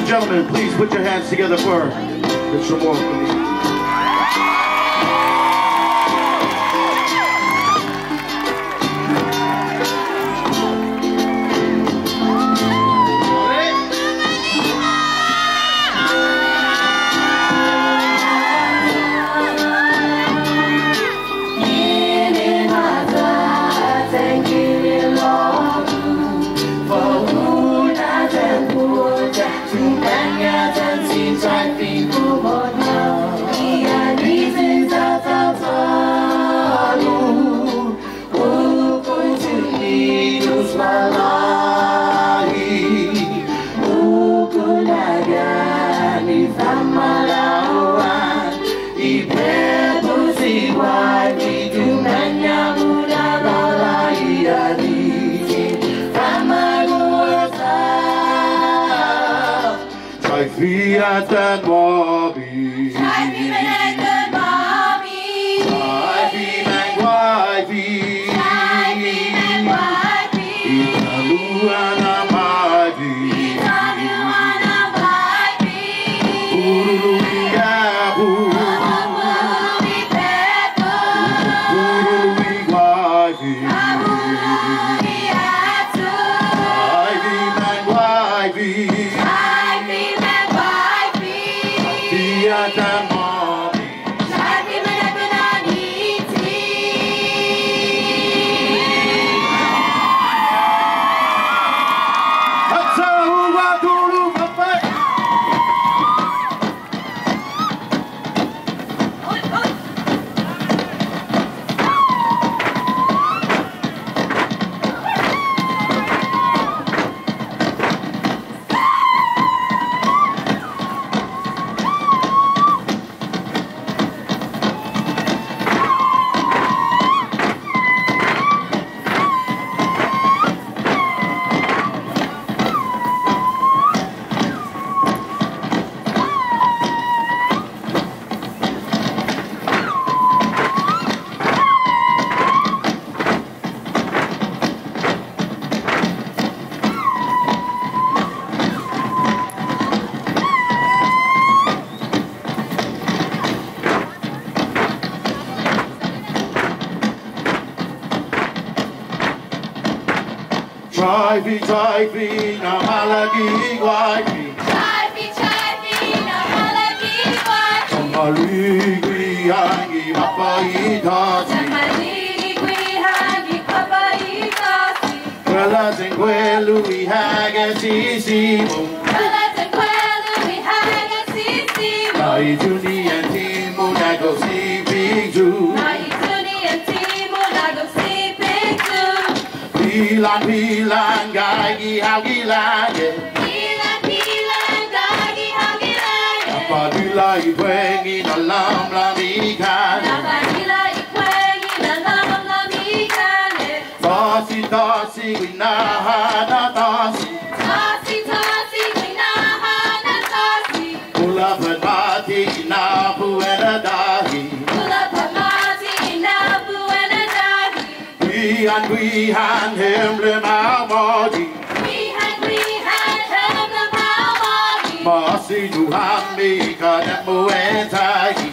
and gentlemen, please put your hands together for Mr. Morgan. Fiat and Bobby. Try being and Bobby. Try being and wifey. Try being and wifey. Italuana Bobby. Italuana Bobby. Uruyabu. Uruwi Pepo. Uruwi wifey. Uruwi Atu. Try being and wifey. Fiat and Bobby. Try being and Benaniti. Try-be, na malagi wifey. Try-be, na malagi wifey. Tamaligi hangi mapaitasi. Tamaligi hangi mapaitasi. Quellas en quello vi hagasissimo. Quellas en quello vi hagasissimo. Dai Giuni and Timo na go see Big Zoo. Pilan gagi hagi lage. Pilan gagi hagi lage. Napadula ikwengi na lam lamikan. Napadula ikwengi na lam lamikan. Tasi winahana tasi. Tasi winahana tasi. Pula pati na puena dahi. Pula pati na puena dahi. We hand him the Maori. We hand him the Maori. Masi you have me, Kadamu and Tahi.